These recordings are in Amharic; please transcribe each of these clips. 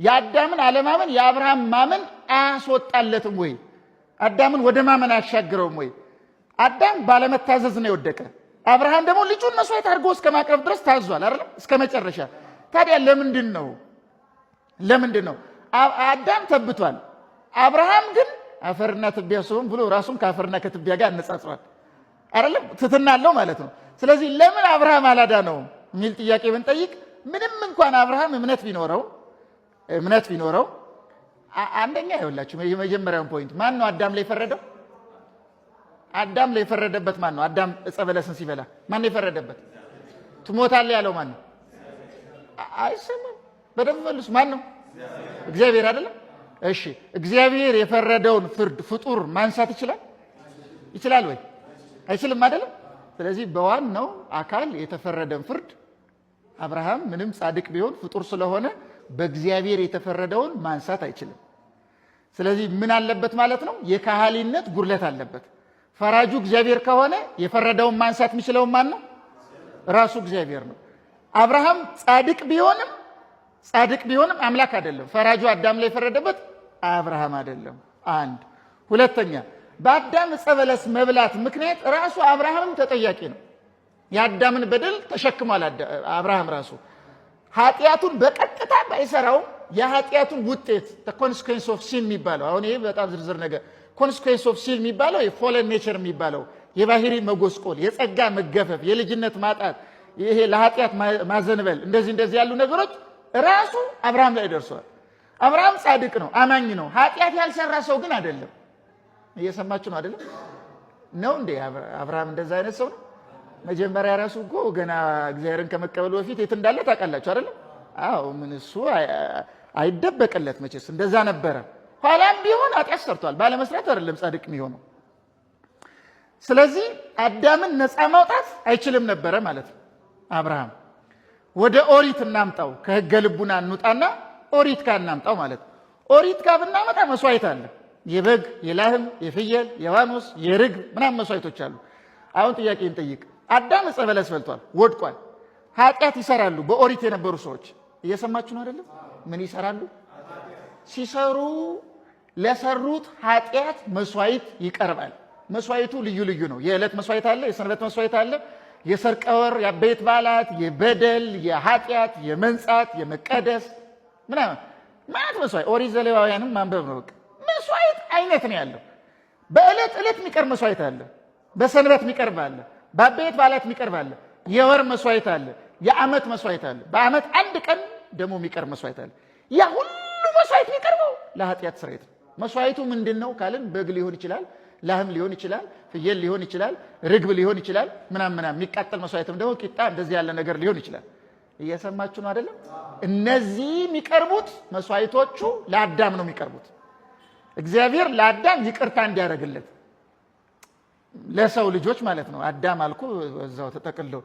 የአዳምን አለማመን የአብርሃም ማመን አያስወጣለትም ወይ? አዳምን ወደ ማመን አያሻግረውም ወይ? አዳም ባለመታዘዝ ነው የወደቀ። አብርሃም ደግሞ ልጁን መስዋዕት አድርጎ እስከ ማቅረብ ድረስ ታዟል አይደል? እስከ መጨረሻ። ታዲያ ለምንድን ነው አዳም ተብቷል፣ አብርሃም ግን አፈርና ትቢያ ሲሆን ብሎ ራሱን ከአፈርና ከትቢያ ጋር አነጻጽሯል አይደለም? ትትና አለው ማለት ነው። ስለዚህ ለምን አብርሃም አላዳነው የሚል ጥያቄ ብንጠይቅ ምንም እንኳን አብርሃም እምነት ቢኖረው አንደኛ ይኸውላችሁ የመጀመሪያውን ፖይንት ማን ነው አዳም ላይ ፈረደው? አዳም ላይ የፈረደበት ማን ነው? አዳም ዕፀ በለስን ሲበላ ማን ነው የፈረደበት? ትሞታለህ ያለው ማን ነው? አይሰማም። በደንብ መልሱ። ማን ነው? እግዚአብሔር አይደለም? እሺ እግዚአብሔር የፈረደውን ፍርድ ፍጡር ማንሳት ይችላል ወይ? አይችልም አይደለም? ስለዚህ በዋናው አካል የተፈረደን ፍርድ አብርሃም ምንም ጻድቅ ቢሆን ፍጡር ስለሆነ በእግዚአብሔር የተፈረደውን ማንሳት አይችልም። ስለዚህ ምን አለበት ማለት ነው? የካህሊነት ጉድለት አለበት። ፈራጁ እግዚአብሔር ከሆነ የፈረደውን ማንሳት የሚችለው ማን ነው? ራሱ እግዚአብሔር ነው። አብርሃም ጻድቅ ቢሆንም አምላክ አይደለም። ፈራጁ አዳም ላይ የፈረደበት አብርሃም አይደለም። አንድ ሁለተኛ በአዳም ዕፀ በለስ መብላት ምክንያት ራሱ አብርሃምም ተጠያቂ ነው። የአዳምን በደል ተሸክሟል አብርሃም ራሱ። ኃጢአቱን በቀጥታ ባይሰራው የኃጢአቱን ውጤት ኮንሲኩዌንስ ኦፍ ሲን የሚባለው አሁን ይሄ በጣም ዝርዝር ነገር ኮንሲኩዌንስ ኦፍ ሲን የሚባለው የፎለን ኔቸር የሚባለው የባህሪ መጎስቆል፣ የጸጋ መገፈፍ፣ የልጅነት ማጣት፣ ይሄ ለኃጢአት ማዘንበል እንደዚህ ያሉ ነገሮች ራሱ አብርሃም ላይ ደርሷል። አብርሃም ጻድቅ ነው፣ አማኝ ነው። ኃጢአት ያልሰራ ሰው ግን አይደለም። እየሰማችሁ ነው አይደለም? ነው እንዴ? አብርሃም እንደዛ አይነት ሰው ነው? መጀመሪያ ራሱ እኮ ገና እግዚአብሔርን ከመቀበሉ በፊት የት እንዳለ ታውቃላችሁ አይደለም? አዎ ምን እሱ አይደበቅለት መቼስ እንደዛ ነበረ። ኋላም ቢሆን ኃጢአት ሰርቷል። ባለመስራት አይደለም ጻድቅ የሚሆነው። ስለዚህ አዳምን ነፃ ማውጣት አይችልም ነበረ ማለት ነው አብርሃም። ወደ ኦሪት እናምጣው፣ ከሕገ ልቡና እንውጣና ኦሪት ጋር እናምጣው ማለት ነው። ኦሪት ጋር ብናመጣ መስዋዕት አለ። የበግ የላህም የፍየል የዋኖስ የርግብ ምናምን መስዋዕቶች አሉ። አሁን ጥያቄ እንጠይቅ። አዳም ዕፀ በለስ በልቷል፣ ወድቋል። ኃጢአት ይሰራሉ በኦሪት የነበሩ ሰዎች። እየሰማችሁ ነው አይደለም? ምን ይሰራሉ? ሲሰሩ ለሰሩት ኃጢአት መስዋዕት ይቀርባል። መስዋዕቱ ልዩ ነው። የዕለት መስዋዕት አለ፣ የሰንበት መስዋዕት አለ፣ የሰርቀ ወር፣ የአበይት በዓላት፣ የበደል፣ የኃጢአት፣ የመንጻት፣ የመቀደስ ምናምን ማለት መስዋዕት። ኦሪት ዘሌዋውያንም ማንበብ ነው። በቃ መስዋዕት አይነት ነው ያለው። በዕለት የሚቀርብ መስዋዕት አለ፣ በሰንበት የሚቀርብ አለ፣ በአበይት በዓላት የሚቀርብ አለ፣ የወር መስዋዕት አለ፣ የዓመት መስዋዕት አለ፣ በዓመት አንድ ቀን ደግሞ የሚቀርብ መስዋዕት አለ። ያ ሁሉ መስዋዕት የሚቀርበው ለኃጢአት ስርየት ነው። መስዋዕቱ ምንድን ነው ካልን በግ ሊሆን ይችላል፣ ላህም ሊሆን ይችላል፣ ፍየል ሊሆን ይችላል፣ ርግብ ሊሆን ይችላል፣ ምናምን የሚቃጠል መስዋዕትም ደግሞ ቂጣ እንደዚህ ያለ ነገር ሊሆን ይችላል። እየሰማችሁ ነው አይደለም? እነዚህ የሚቀርቡት መስዋዕቶቹ ለአዳም ነው የሚቀርቡት። እግዚአብሔር ለአዳም ይቅርታ እንዲያደርግለት ለሰው ልጆች ማለት ነው። አዳም አልኩ እዛው ተጠቅልለው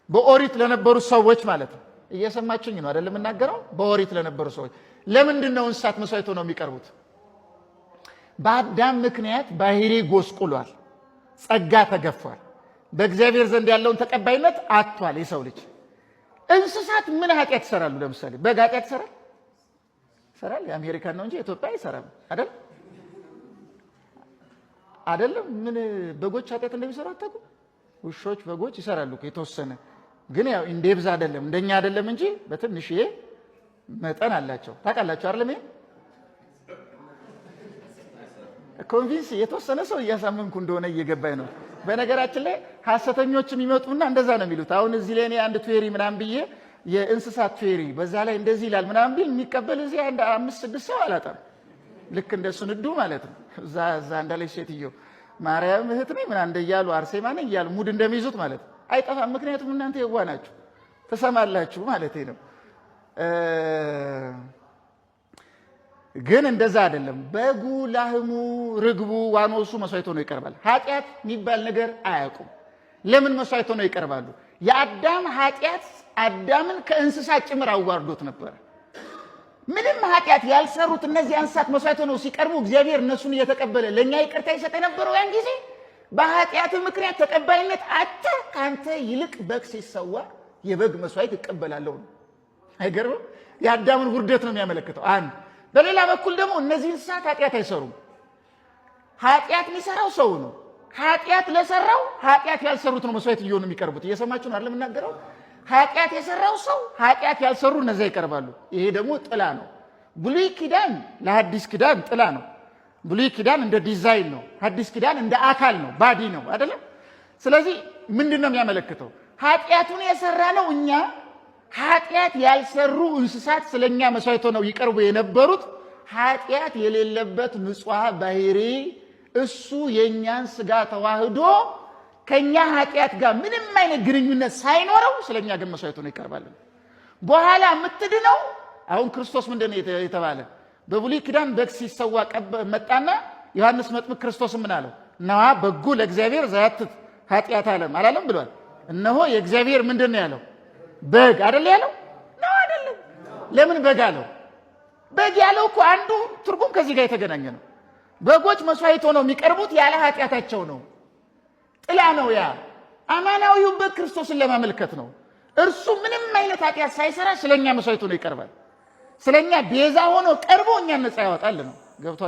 በኦሪት ለነበሩ ሰዎች ማለት ነው። እየሰማችሁኝ ነው አይደለም? የምናገረው በኦሪት ለነበሩ ሰዎች ለምንድን ነው እንስሳት መስዋዕት ሆነው የሚቀርቡት? በአዳም ምክንያት ባህሪ ጎስቁሏል፣ ጸጋ ተገፏል፣ በእግዚአብሔር ዘንድ ያለውን ተቀባይነት አጥቷል የሰው ልጅ። እንስሳት ምን ኃጢአት ይሰራሉ? ለምሳሌ በግ ኃጢአት ይሰራል። የአሜሪካን ነው እንጂ ኢትዮጵያ አይሰራም አይደለም። ምን በጎች ኃጢአት እንደሚሰሩ አታውቁም? ውሾች፣ በጎች ይሰራሉ የተወሰነ ግን ያው እንደብዛ አይደለም እንደኛ አይደለም እንጂ በትንሽዬ መጠን አላቸው። ታውቃላችሁ አይደለም? ኮንቪንስ የተወሰነ ሰው እያሳመንኩ እንደሆነ እየገባኝ ነው። በነገራችን ላይ ሐሰተኞችም ይመጡና እንደዛ ነው የሚሉት። አሁን እዚህ ላይ እኔ አንድ ቱዌሪ ምናምን ብዬ የእንስሳት ቱዌሪ በዛ ላይ እንደዚህ ይላል ምናምን ቢል የሚቀበል እዚህ አንድ 5-6 ሰው አላጣም። ልክ እንደሱ ንዱ ማለት ነው። እዛ እንዳለች ሴትዮ ማርያም እህት ነኝ ምናምን እንደያሉ አርሴማ ነኝ እያሉ ሙድ እንደሚይዙት ማለት አይጠፋም። ምክንያቱም እናንተ የዋ ናችሁ ትሰማላችሁ ማለት ነው። ግን እንደዛ አይደለም። በጉ፣ ላህሙ፣ ርግቡ፣ ዋኖሱ መስዋዕት ሆኖ ይቀርባል። ኃጢአት የሚባል ነገር አያውቁም። ለምን መስዋዕት ሆኖ ይቀርባሉ? የአዳም ኃጢአት አዳምን ከእንስሳ ጭምር አዋርዶት ነበር። ምንም ኃጢአት ያልሰሩት እነዚህ እንስሳት መስዋዕት ሆነው ሲቀርቡ እግዚአብሔር እነሱን እየተቀበለ ለኛ ይቅርታ ይሰጥ የነበረው ያን ጊዜ በኃጢአት ምክንያት ተቀባይነት አጣ። ካንተ ይልቅ በግ ሲሰዋ የበግ መስዋዕት ይቀበላለሁ። አይገርምም? የአዳምን ውርደት ነው የሚያመለክተው። አንድ በሌላ በኩል ደግሞ እነዚህ እንስሳት ኃጢአት አይሰሩም። ኃጢአት የሚሰራው ሰው ነው። ኃጢአት ለሰራው ኃጢአት ያልሰሩት ነው መስዋዕት እየሆኑ የሚቀርቡት። እየሰማችሁ ነው አይደል የምናገረው? ኃጢአት የሰራው ሰው ኃጢአት ያልሰሩ እነዚያ ይቀርባሉ። ይሄ ደግሞ ጥላ ነው። ብሉይ ኪዳን ለሐዲስ ኪዳን ጥላ ነው። ብሉይ ኪዳን እንደ ዲዛይን ነው፣ ሐዲስ ኪዳን እንደ አካል ነው፣ ባዲ ነው አይደለም? ስለዚህ ምንድን ነው የሚያመለክተው? ኃጢአቱን የሰራ ነው እኛ። ኃጢአት ያልሰሩ እንስሳት ስለኛ መስዋዕት ሆነው ይቀርቡ የነበሩት ኃጢአት የሌለበት ንጹሕ ባህሪ እሱ የኛን ስጋ ተዋህዶ ከኛ ኃጢአት ጋር ምንም አይነት ግንኙነት ሳይኖረው ስለኛ ግን መስዋዕት ሆኖ ይቀርባል። በኋላ የምትድነው አሁን ክርስቶስ ምንድነው የተባለ? በብሉይ ኪዳን በግ ሲሰዋ መጣና ዮሐንስ መጥምቅ ክርስቶስ ምን አለው? ነዋ በጉ ለእግዚአብሔር ዘያትት ኃጢአት ዓለም አላለም ብሏል። እነሆ የእግዚአብሔር ምንድነው ያለው? በግ አይደል ያለው? ነው አይደለም? ለምን በግ አለው? በግ ያለው እኮ አንዱ ትርጉም ከዚህ ጋር የተገናኘ ነው። በጎች መስዋዕት ሆነው የሚቀርቡት ያለ ኃጢአታቸው ነው። ጥላ ነው። ያ አማናዊው በግ ክርስቶስን ለማመልከት ነው። እርሱ ምንም አይነት ኃጢአት ሳይሰራ ስለኛ መስዋዕት ሆኖ ይቀርባል። ስለኛ ቤዛ ሆኖ ቀርቦ እኛን ነፃ ያወጣል ነው። ገብቷችሁ?